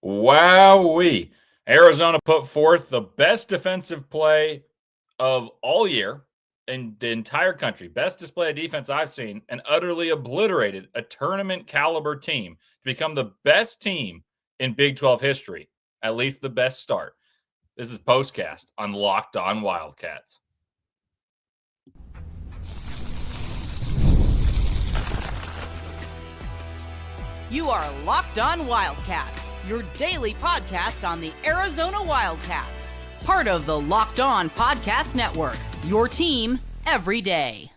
Wowee. Arizona put forth the best defensive play of all year in the entire country. Best display of defense I've seen, and utterly obliterated a tournament caliber team to become the best team in Big 12 history. At least the best start. This is Postcast on Locked On Wildcats. You are Locked On Wildcats, your daily podcast on the Arizona Wildcats. Part of the Locked On Podcast Network, your team every day.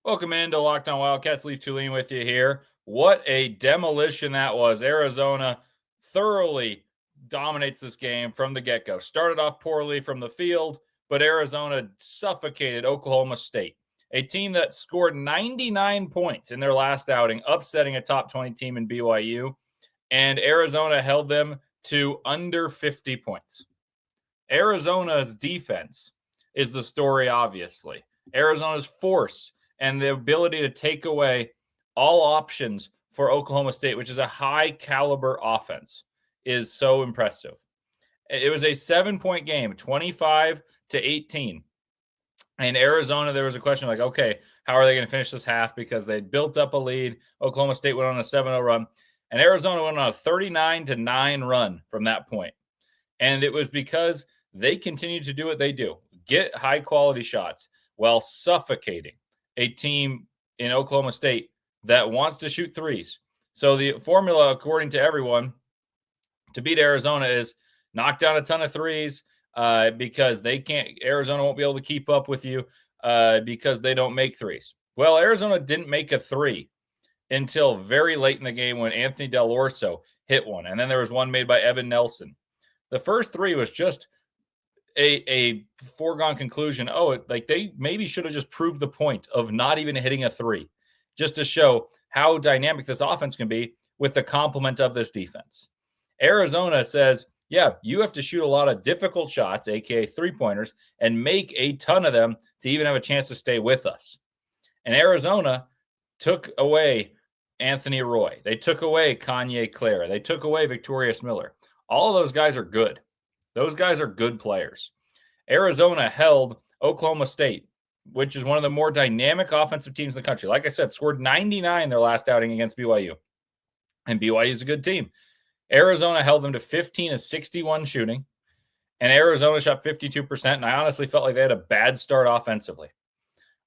Welcome into Locked On Wildcats. Leif Thulin with you here. What a demolition that was. Arizona thoroughly dominates this game from the get-go. Started off poorly from the field, but Arizona suffocated Oklahoma State, a team that scored 99 points in their last outing, upsetting a top 20 team in BYU, and Arizona held them to under 50 points. Arizona's defense is the story, obviously. Arizona's force and the ability to take away all options for Oklahoma State, which is a high-caliber offense, is so impressive. It was a 7-point game, 25-18. And Arizona, there was a question like, okay, how are they going to finish this half? Because they built up a lead. Oklahoma State went on a 7-0 run. And Arizona went on a 39-9 run from that point. And it was because they continued to do what they do. Get high-quality shots while suffocating a team in Oklahoma State that wants to shoot threes. So the formula, according to everyone, to beat Arizona is knock down a ton of threes, because Arizona won't be able to keep up with you because they don't make threes. Well, Arizona didn't make a three until very late in the game when Anthony Del Orso hit one. And then there was one made by Evan Nelson. The first three was just a foregone conclusion. They maybe should have just proved the point of not even hitting a three, just to show how dynamic this offense can be with the complement of this defense. Arizona says, yeah, you have to shoot a lot of difficult shots, aka three-pointers, and make a ton of them to even have a chance to stay with us. And Arizona took away Anthony Roy. They took away Kanye Clare. They took away Victorious Miller. All of those guys are good. Those guys are good players. Arizona held Oklahoma State, which is one of the more dynamic offensive teams in the country. Like I said, scored 99 their last outing against BYU. And BYU is a good team. Arizona held them to 15-61 shooting, and Arizona shot 52%, and I honestly felt like they had a bad start offensively.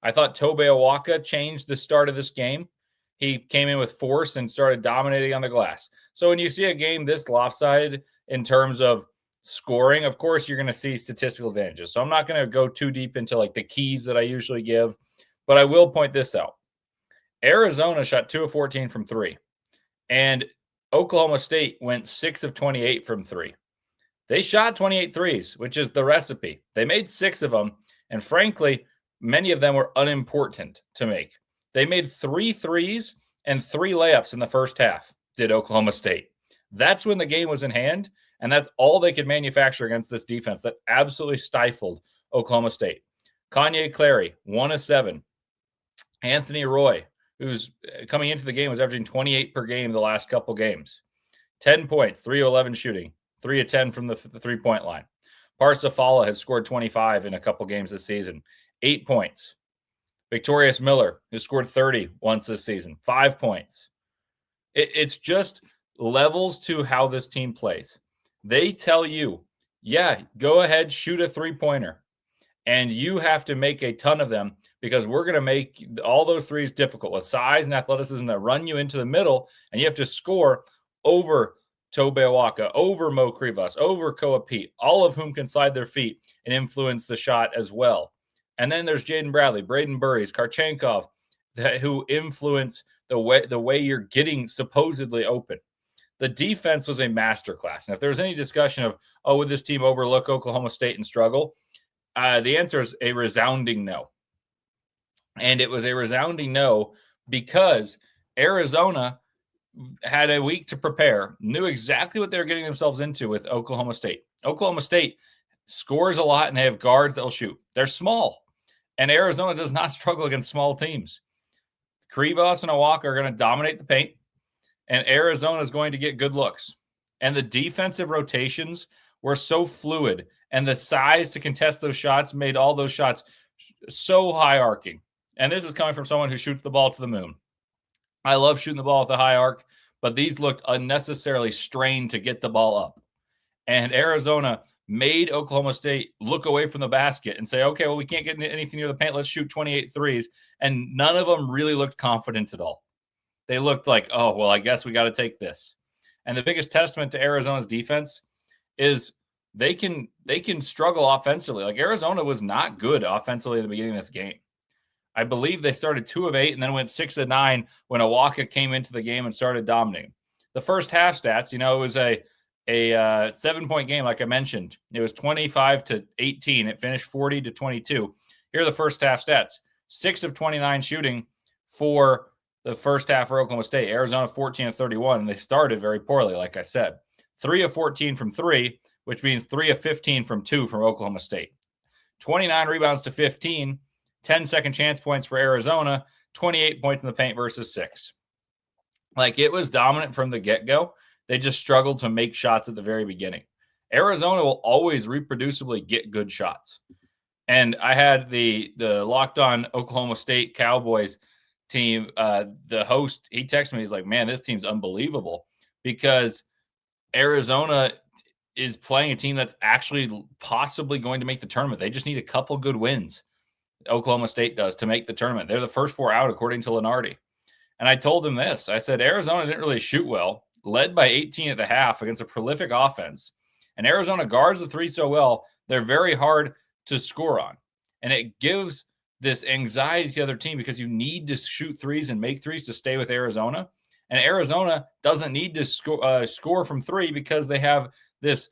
I thought Tobe Awaka changed the start of this game. He came in with force and started dominating on the glass. So when you see a game this lopsided in terms of scoring, of course you're going to see statistical advantages. So I'm not going to go too deep into like the keys that I usually give, but I will point this out. Arizona shot 2 of 14 from three, and Oklahoma State went 6 of 28 from three. They shot 28 threes, which is the recipe. They made 6 of them, and frankly, many of them were unimportant to make. They made 3 threes and 3 layups in the first half, did Oklahoma State. That's when the game was in hand, and that's all they could manufacture against this defense that absolutely stifled Oklahoma State. Kanye Clary, 1 of 7. Anthony Roy, who's coming into the game, was averaging 28 per game the last couple games. 10 points, 3 of 11 shooting, 3 of 10 from the three-point line. Parsafala has scored 25 in a couple games this season, 8 points. Victorious Miller, who scored 30 once this season, 5 points. It's just levels to how this team plays. They tell you, yeah, go ahead, shoot a three-pointer. And you have to make a ton of them because we're going to make all those threes difficult with size and athleticism that run you into the middle, and you have to score over Tobe Awaka, over Mo Krivas, over Koa Pete, all of whom can slide their feet and influence the shot as well. And then there's Jaden Bradley, Braden Burries, Karchenkov, who influence the way you're getting supposedly open. The defense was a masterclass. And if there's any discussion of, would this team overlook Oklahoma State and struggle? The answer is a resounding no. And it was a resounding no because Arizona had a week to prepare, knew exactly what they were getting themselves into with Oklahoma State. Oklahoma State scores a lot, and they have guards that'll shoot. They're small, and Arizona does not struggle against small teams. Krivas and Awaka are going to dominate the paint. and Arizona is going to get good looks. And the defensive rotations were so fluid, and the size to contest those shots made all those shots so high arcing. And this is coming from someone who shoots the ball to the moon. I love shooting the ball with a high arc, but these looked unnecessarily strained to get the ball up. And Arizona made Oklahoma State look away from the basket and say, okay, well, we can't get anything near the paint. Let's shoot 28 threes. And none of them really looked confident at all. They looked like, oh, well, I guess we got to take this. And the biggest testament to Arizona's defense is they can struggle offensively. Like Arizona was not good offensively at the beginning of this game. I believe they started 2 of 8 and then went 6 of 9 when Awaka came into the game and started dominating. The first half stats, it was a 7-point game, like I mentioned. It was 25-18. It finished 40-22. Here are the first half stats: 6 of 29 shooting for the first half for Oklahoma State. Arizona 14 of 31, and they started very poorly, like I said. 3 of 14 from 3, which means 3 of 15 from 2 from Oklahoma State. 29 rebounds to 15, 10 second chance points for Arizona, 28 points in the paint versus 6. Like, it was dominant from the get-go. They just struggled to make shots at the very beginning. Arizona will always reproducibly get good shots. And I had the Locked On Oklahoma State Cowboys team, the host, he texted me, he's like, man, this team's unbelievable because Arizona is playing a team that's actually possibly going to make the tournament. They just need a couple good wins. Oklahoma State does to make the tournament. They're the first 4 out, according to Lenardi. And I told him this. I said, Arizona didn't really shoot well, led by 18 at the half against a prolific offense. And Arizona guards the 3 so well, they're very hard to score on. And it gives this anxiety to the other team because you need to shoot 3s and make 3s to stay with Arizona. And Arizona doesn't need to score from 3 because they have this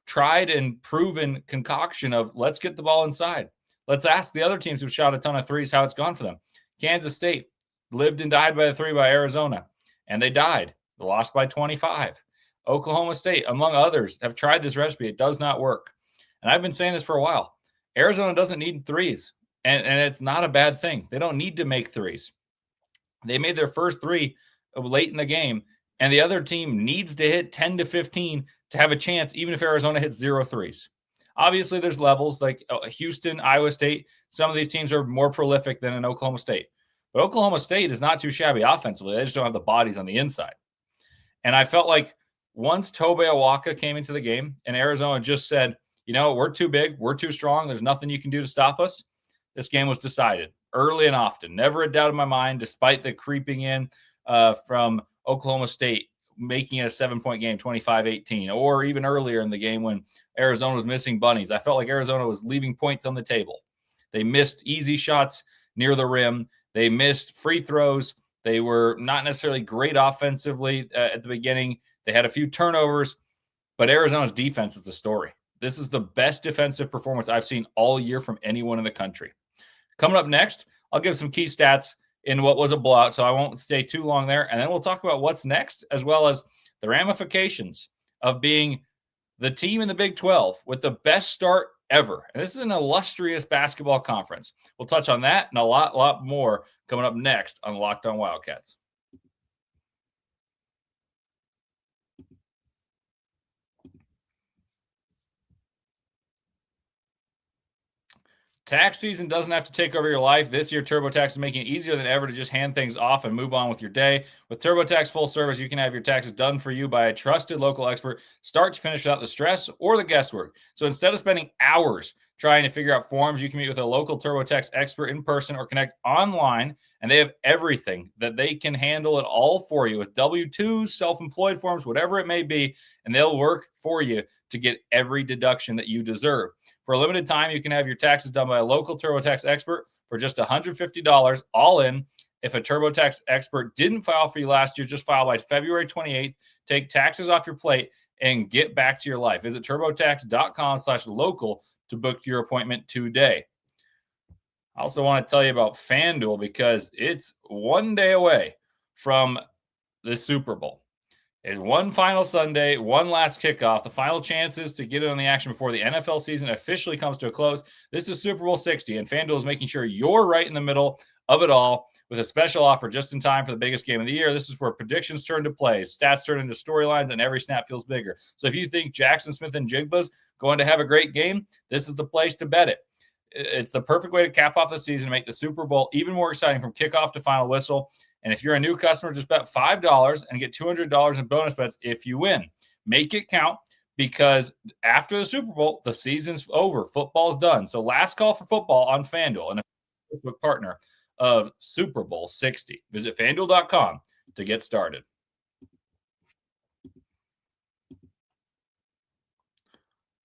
tried and proven concoction of let's get the ball inside. Let's ask the other teams who've shot a ton of 3s how it's gone for them. Kansas State lived and died by the 3 by Arizona, and they died. They lost by 25. Oklahoma State, among others, have tried this recipe. It does not work. And I've been saying this for a while. Arizona doesn't need 3s, and it's not a bad thing. They don't need to make 3s. They made their first 3 late in the game, and the other team needs to hit 10 to 15 to have a chance, even if Arizona hits 0 threes. Obviously, there's levels like Houston, Iowa State. Some of these teams are more prolific than in Oklahoma State. But Oklahoma State is not too shabby offensively. They just don't have the bodies on the inside. And I felt like once Tobe Awaka came into the game and Arizona just said, we're too big, we're too strong, there's nothing you can do to stop us, this game was decided early and often. Never a doubt in my mind, despite the creeping in from Oklahoma State, making it a 7-point game, 25-18, or even earlier in the game when Arizona was missing bunnies. I felt like Arizona was leaving points on the table. They missed easy shots near the rim. They missed free throws. They were not necessarily great offensively at the beginning. They had a few turnovers, but Arizona's defense is the story. This is the best defensive performance I've seen all year from anyone in the country. Coming up next, I'll give some key stats in what was a blowout, so I won't stay too long there. And then we'll talk about what's next, as well as the ramifications of being the team in the Big 12 with the best start ever. And this is an illustrious basketball conference. We'll touch on that and a lot more coming up next on Locked On Wildcats. Tax season doesn't have to take over your life. This year, TurboTax is making it easier than ever to just hand things off and move on with your day. With TurboTax full service, you can have your taxes done for you by a trusted local expert, start to finish, without the stress or the guesswork. So instead of spending hours trying to figure out forms, you can meet with a local TurboTax expert in person or connect online, and they have everything that they can handle it all for you with W-2s, self-employed forms, whatever it may be, and they'll work for you to get every deduction that you deserve. For a limited time, you can have your taxes done by a local TurboTax expert for just $150 all in. If a TurboTax expert didn't file for you last year, just file by February 28th. Take taxes off your plate and get back to your life. Visit turbotax.com/local to book your appointment today. I also want to tell you about FanDuel because it's one day away from the Super Bowl. It's one final Sunday, one last kickoff, the final chances to get in on the action before the NFL season officially comes to a close. This is Super Bowl 60, and FanDuel is making sure you're right in the middle of it all with a special offer just in time for the biggest game of the year. This is where predictions turn to plays, stats turn into storylines, and every snap feels bigger. So if you think Jackson Smith and Jigba's going to have a great game, this is the place to bet it. It's the perfect way to cap off the season and make the Super Bowl even more exciting from kickoff to final whistle. And if you're a new customer, just bet $5 and get $200 in bonus bets if you win. Make it count, because after the Super Bowl, the season's over. Football's done. So last call for football on FanDuel, and a Facebook partner of Super Bowl 60. Visit FanDuel.com to get started.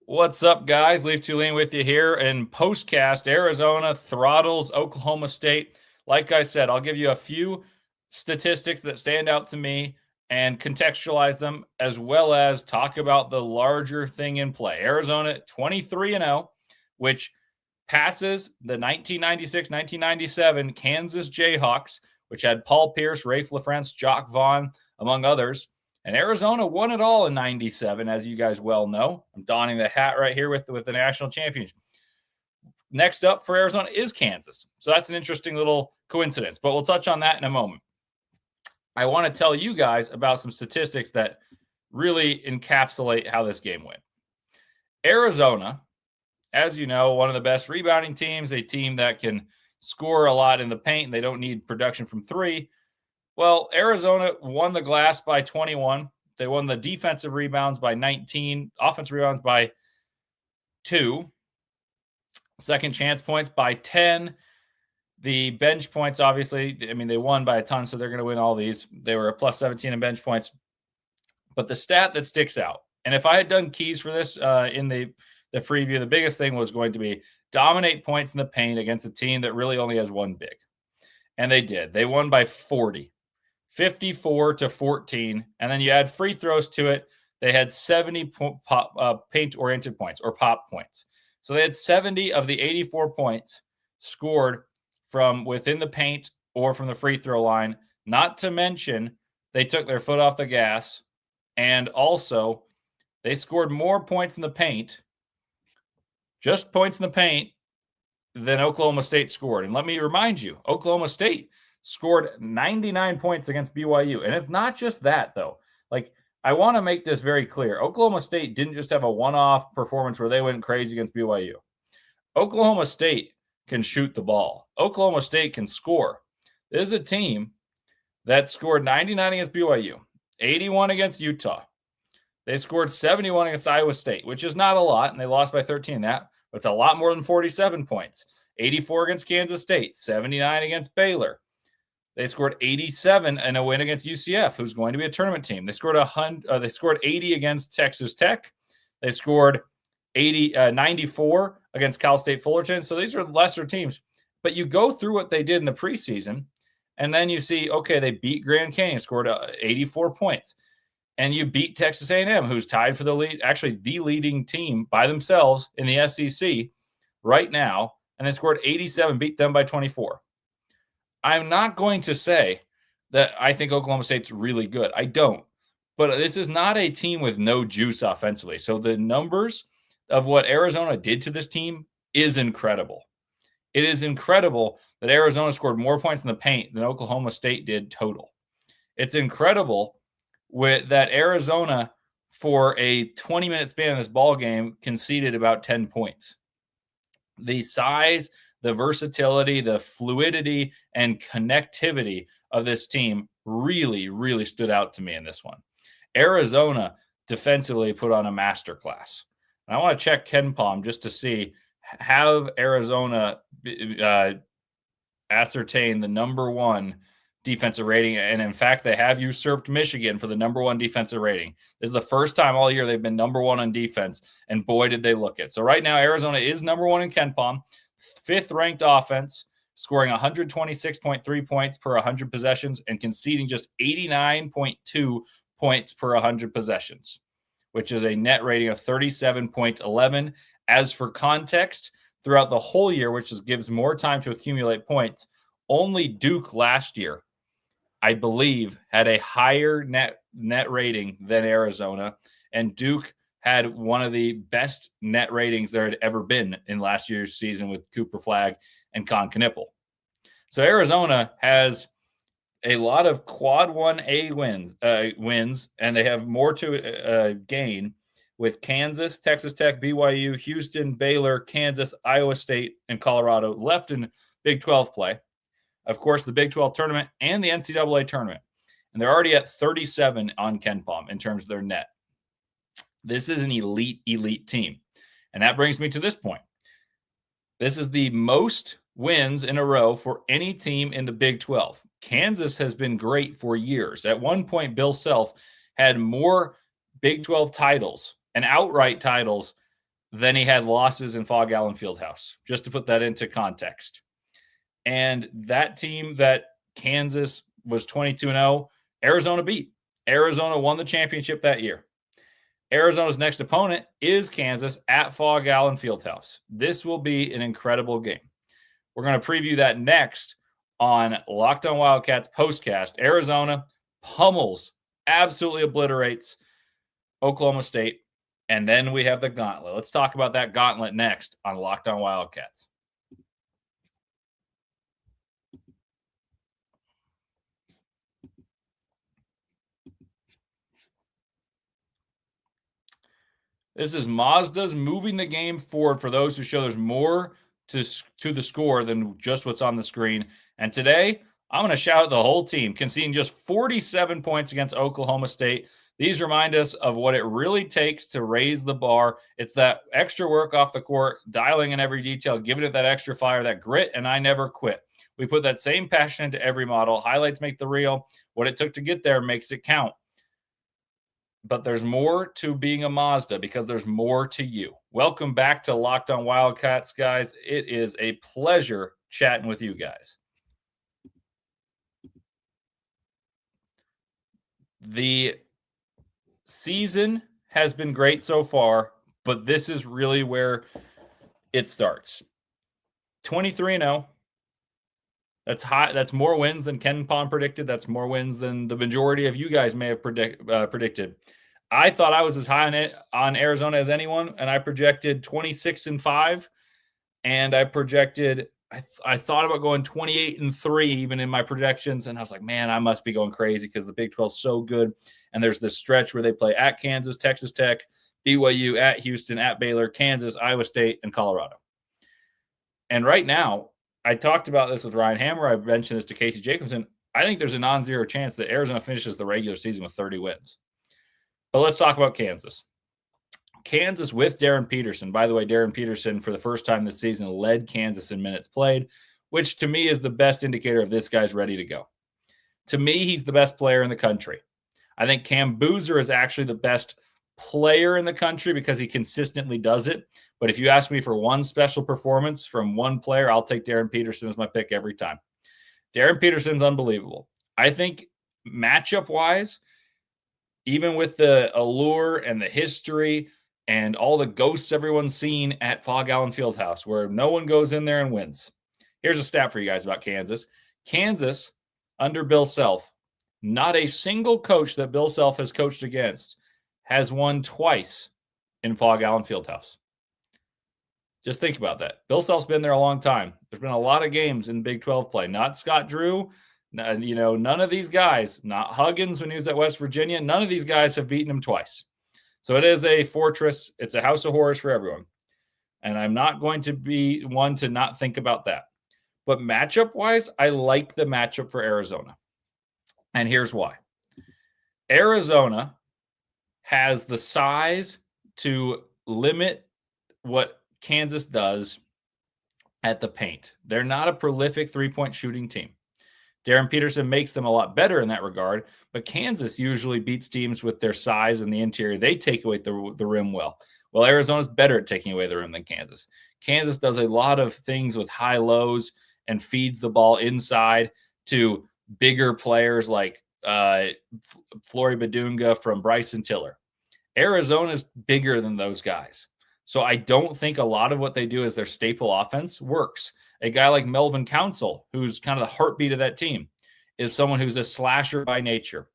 What's up, guys? Leif Thulin with you here. In postcast, Arizona throttles Oklahoma State. Like I said, I'll give you a few statistics that stand out to me and contextualize them, as well as talk about the larger thing in play. Arizona 23-0, which passes the 1996-1997 Kansas Jayhawks, which had Paul Pierce, Rafe LaFrance, Jock Vaughn, among others. And Arizona won it all in 97, as you guys well know. I'm donning the hat right here with the national championship. Next up for Arizona is Kansas. So that's an interesting little coincidence, but we'll touch on that in a moment. I want to tell you guys about some statistics that really encapsulate how this game went. Arizona, as you know, one of the best rebounding teams, a team that can score a lot in the paint. They don't need production from three. Well, Arizona won the glass by 21. They won the defensive rebounds by 19, offensive rebounds by 2, second chance points by 10. The bench points, obviously, I mean, they won by a ton, so they're going to win all these. They were a plus 17 in bench points. But the stat that sticks out, and if I had done keys for this in the preview, the biggest thing was going to be dominate points in the paint against a team that really only has one big. And they did. They won by 40. 54-14, and then you add free throws to it. They had 70 paint-oriented points or pop points. So they had 70 of the 84 points scored from within the paint or from the free throw line, not to mention they took their foot off the gas, and also they scored more points in the paint, just points in the paint, than Oklahoma State scored. And let me remind you, Oklahoma State scored 99 points against BYU. And it's not just that, though. Like, I want to make this very clear. Oklahoma State didn't just have a one-off performance where they went crazy against BYU. Oklahoma State can shoot the ball. Oklahoma State can score. This is a team that scored 99 against BYU, 81 against Utah. They scored 71 against Iowa State, which is not a lot, and they lost by 13 in that, but it's a lot more than 47 points. 84 against Kansas State, 79 against Baylor. They scored 87 in a win against UCF, who's going to be a tournament team. They scored 80 against Texas Tech. They scored 94 against Cal State Fullerton. So these are lesser teams. But you go through what they did in the preseason, and then you see, okay, they beat Grand Canyon, scored 84 points. And you beat Texas A&M, who's tied for the lead, actually the leading team by themselves in the SEC right now. And they scored 87, beat them by 24. I'm not going to say that I think Oklahoma State's really good. I don't. But this is not a team with no juice offensively. So the numbers of what Arizona did to this team is incredible. It is incredible that Arizona scored more points in the paint than Oklahoma State did total. It's incredible that Arizona, for a 20-minute span in this ball game, conceded about 10 points. The size, the versatility, the fluidity, and connectivity of this team really, really stood out to me in this one. Arizona defensively put on a masterclass. And I want to check KenPom just to see, have Arizona ascertain the number one defensive rating. And in fact, they have usurped Michigan for the number one defensive rating. This is the first time all year they've been number one on defense. And boy, did they look it. So right now, Arizona is number one in KenPom. 5th ranked offense, scoring 126.3 points per 100 possessions and conceding just 89.2 points per 100 possessions, which is a net rating of 37.11. As for context, throughout the whole year, which gives more time to accumulate points, only Duke last year, I believe, had a higher net rating than Arizona, and Duke had one of the best net ratings there had ever been in last year's season with Cooper Flagg and Con Knippel. So Arizona has a lot of quad 1A wins, and they have more to gain with Kansas, Texas Tech, BYU, Houston, Baylor, Kansas, Iowa State, and Colorado left in Big 12 play. Of course, the Big 12 tournament and the NCAA tournament. And they're already at 37 on KenPom in terms of their net. This is an elite team. And that brings me to this point. This is the most wins in a row for any team in the Big 12. Kansas has been great for years. At one point, Bill Self had more Big 12 titles and outright titles than he had losses in Fog Allen Fieldhouse, just to put that into context. And that team that Kansas was 22-0, Arizona beat. Arizona won the championship that year. Arizona's next opponent is Kansas at Fog Allen Fieldhouse. This will be an incredible game. We're going to preview that next on Locked On Wildcats postcast. Arizona pummels, absolutely obliterates Oklahoma State. And then we have the gauntlet. Let's talk about that gauntlet next on Locked On Wildcats. This is Mazda's moving the game forward for those who show there's more to the score than just what's on the screen. And today, I'm going to shout out the whole team, conceding just 47 points against Oklahoma State. These remind us of what it really takes to raise the bar. It's that extra work off the court, dialing in every detail, giving it that extra fire, that grit, and I never quit. We put that same passion into every model. Highlights make the reel. What it took to get there makes it count. But there's more to being a Mazda because there's more to you. Welcome back to Locked On Wildcats, guys. It is a pleasure chatting with you guys. The season has been great so far, but this is really where it starts. 23-0. That's high. That's more wins than KenPom predicted. That's more wins than the majority of you guys may have predicted. I thought I was as high on Arizona as anyone, and I projected 26-5. And I projected, I thought about going 28-3 even in my projections. And I was like, man, I must be going crazy because the Big 12 is so good. And there's this stretch where they play at Kansas, Texas Tech, BYU, at Houston, at Baylor, Kansas, Iowa State, and Colorado. And right now, I talked about this with Ryan Hammer. I mentioned this to Casey Jacobson. I think there's a non-zero chance that Arizona finishes the regular season with 30 wins. But let's talk about Kansas. Kansas with Darren Peterson. By the way, Darren Peterson, for the first time this season, led Kansas in minutes played, which to me is the best indicator of this guy's ready to go. To me, he's the best player in the country. I think Cam Boozer is actually the best player in the country because he consistently does it. But if you ask me for one special performance from one player, I'll take Darren Peterson as my pick every time. Darren Peterson's unbelievable. I think matchup-wise, even with the allure and the history and all the ghosts everyone's seen at Fog Allen Fieldhouse, where no one goes in there and wins. Here's a stat for you guys about Kansas. Kansas, under Bill Self, not a single coach that Bill Self has coached against has won twice in Fog Allen Fieldhouse. Just think about that. Bill Self's been there a long time. There's been a lot of games in Big 12 play. Not Scott Drew. None of these guys, not Huggins when he was at West Virginia, none of these guys have beaten him twice. So it is a fortress. It's a house of horrors for everyone. And I'm not going to be one to not think about that. But matchup-wise, I like the matchup for Arizona. And here's why. Arizona has the size to limit what Kansas does at the paint. They're not a prolific three-point shooting team. Darren Peterson makes them a lot better in that regard, but Kansas usually beats teams with their size in the interior. They take away the rim well. Well, Arizona's better at taking away the rim than Kansas. Kansas does a lot of things with high lows and feeds the ball inside to bigger players like Flory Badunga from Bryson Tiller. Arizona's bigger than those guys. So I don't think a lot of what they do as their staple offense works. A guy like Melvin Council, who's kind of the heartbeat of that team, is someone who's a slasher by nature.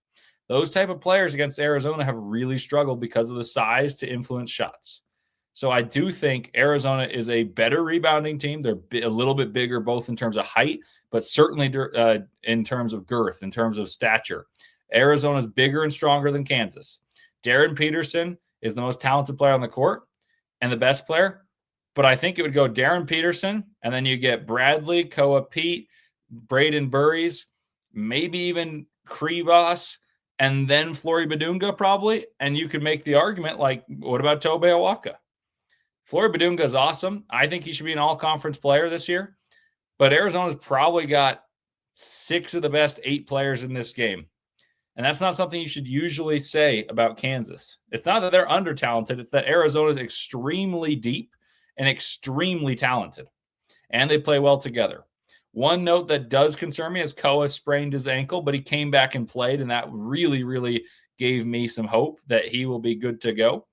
Those type of players against Arizona have really struggled because of the size to influence shots. So I do think Arizona is a better rebounding team. They're a little bit bigger, both in terms of height, but certainly in terms of girth, in terms of stature. Arizona's bigger and stronger than Kansas. Darren Peterson is the most talented player on the court and the best player, but I think it would go Darren Peterson, and then you get Bradley, Koa Pete, Braden Burries, maybe even Krivas, and then Flory Badunga probably, and you could make the argument like, what about Tobe Awaka? Flory Badunga is awesome. I think he should be an all-conference player this year, but Arizona's probably got 6 of the best 8 players in this game. And that's not something you should usually say about Kansas. It's not that they're under-talented. It's that Arizona is extremely deep and extremely talented, and they play well together. One note that does concern me is Koa sprained his ankle, but he came back and played, and that really, really gave me some hope that he will be good to go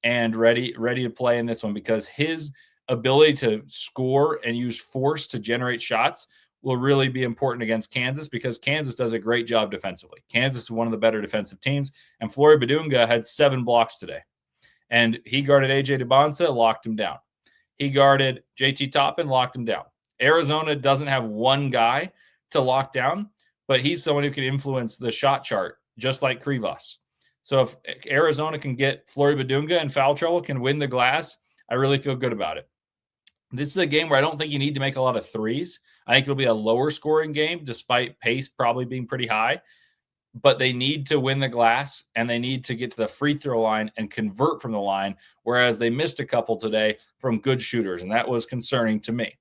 and ready to play in this one, because his ability to score and use force to generate shots will really be important against Kansas, because Kansas does a great job defensively. Kansas is one of the better defensive teams, and Flory Badunga had 7 blocks today. And he guarded A.J. DeBonsa, locked him down. He guarded J.T. Toppin, locked him down. Arizona doesn't have one guy to lock down, but he's someone who can influence the shot chart, just like Krivas. So if Arizona can get Flory Badunga in foul trouble, can win the glass, I really feel good about it. This is a game where I don't think you need to make a lot of threes. I think it'll be a lower scoring game, despite pace probably being pretty high. But they need to win the glass, and they need to get to the free throw line and convert from the line, whereas they missed a couple today from good shooters, and that was concerning to me.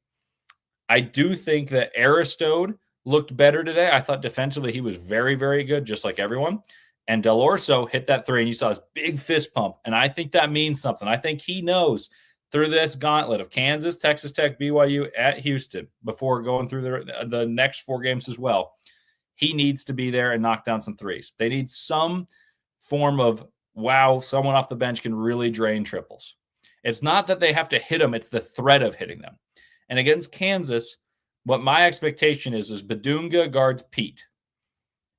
I do think that Aristode looked better today. I thought defensively he was very, very good, just like everyone. And Del Orso hit that 3, and you saw his big fist pump, and I think that means something. I think he knows through this gauntlet of Kansas, Texas Tech, BYU, at Houston, before going through the next 4 games as well, he needs to be there and knock down some threes. They need some form of, wow, someone off the bench can really drain triples. It's not that they have to hit them, it's the threat of hitting them. And against Kansas, what my expectation is Badunga guards Pete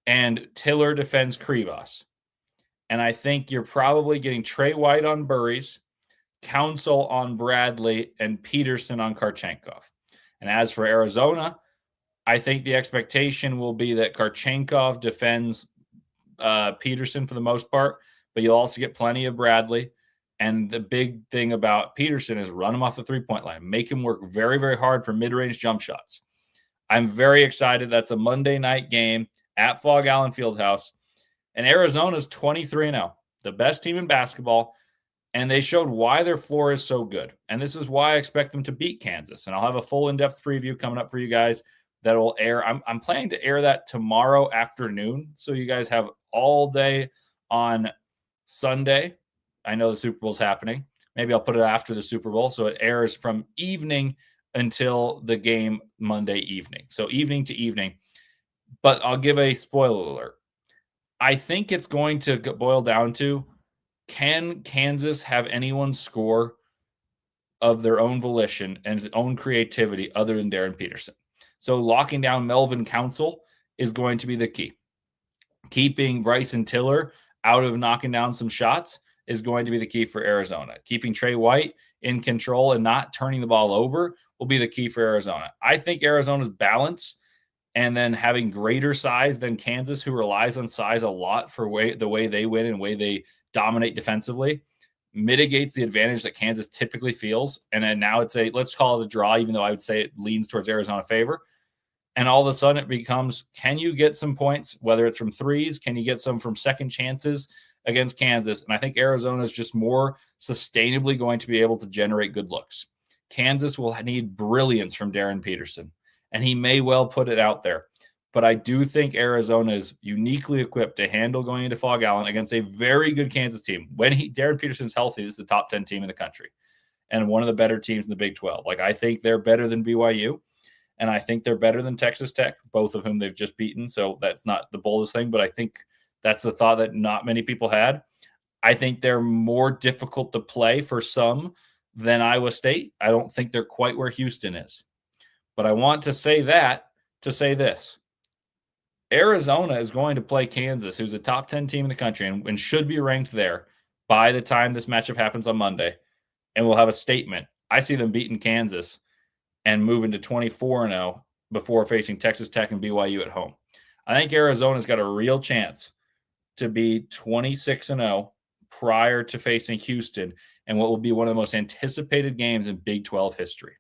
and Tiller defends Krivas. And I think you're probably getting Trey White on Burries, Council on Bradley, and Peterson on Karchenkov. And as for Arizona, I think the expectation will be that Karchenkov defends Peterson for the most part, but you'll also get plenty of Bradley. And the big thing about Peterson is run him off the three-point line. Make him work very, very hard for mid-range jump shots. I'm very excited. That's a Monday night game at Fog Allen Fieldhouse. And Arizona's 23-0, the best team in basketball. And they showed why their floor is so good. And this is why I expect them to beat Kansas. And I'll have a full in-depth preview coming up for you guys that will air. I'm planning to air that tomorrow afternoon, so you guys have all day on Sunday. I know the Super Bowl's happening. Maybe I'll put it after the Super Bowl, so it airs from evening until the game Monday evening. So evening to evening. But I'll give a spoiler alert. I think it's going to boil down to, can Kansas have anyone score of their own volition and own creativity other than Darren Peterson? So locking down Melvin Council is going to be the key. Keeping Bryson Tiller out of knocking down some shots is going to be the key for Arizona. Keeping Trey White in control and not turning the ball over will be the key for Arizona. I think Arizona's balance and then having greater size than Kansas, who relies on size a lot for the way they win and the way they dominate defensively, mitigates the advantage that Kansas typically feels. And then now it's let's call it a draw, even though I would say it leans towards Arizona favor. And all of a sudden it becomes, can you get some points, whether it's from threes? Can you get some from second chances against Kansas? And I think Arizona is just more sustainably going to be able to generate good looks. Kansas will need brilliance from Darren Peterson, and he may well put it out there. But I do think Arizona is uniquely equipped to handle going into Fog Allen against a very good Kansas team. When Darren Peterson's healthy, this is the top 10 team in the country and one of the better teams in the Big 12. Like, I think they're better than BYU, and I think they're better than Texas Tech, both of whom they've just beaten. So that's not the boldest thing, but I think that's the thought that not many people had. I think they're more difficult to play for some than Iowa State. I don't think they're quite where Houston is. But I want to say that to say this. Arizona is going to play Kansas, who's a top 10 team in the country and should be ranked there by the time this matchup happens on Monday. and we'll have a statement. I see them beating Kansas and moving to 24-0 before facing Texas Tech and BYU at home. I think Arizona's got a real chance to be 26-0 prior to facing Houston and what will be one of the most anticipated games in Big 12 history.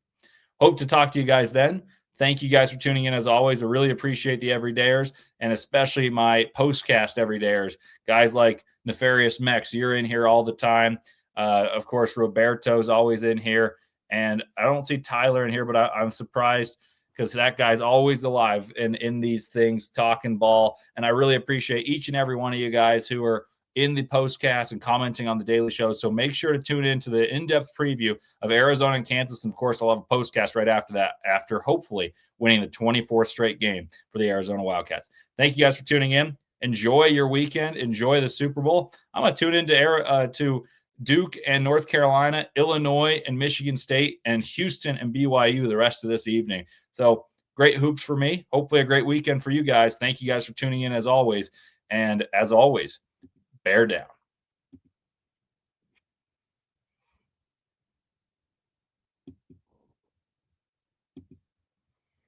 Hope to talk to you guys then. Thank you guys for tuning in as always. I really appreciate the everydayers and especially my postcast everydayers. Guys like Nefarious Mex, you're in here all the time. Of course, Roberto's always in here. And I don't see Tyler in here, but I'm surprised because that guy's always alive in these things, talking ball. And I really appreciate each and every one of you guys who are in the postcast and commenting on the daily show. So make sure to tune in to the in-depth preview of Arizona and Kansas. And of course, I'll have a postcast right after that, after hopefully winning the 24th straight game for the Arizona Wildcats. Thank you guys for tuning in. Enjoy your weekend. Enjoy the Super Bowl. I'm going to tune into to Duke and North Carolina, Illinois and Michigan State, and Houston and BYU the rest of this evening. So great hoops for me. Hopefully a great weekend for you guys. Thank you guys for tuning in as always. And as always, bear down.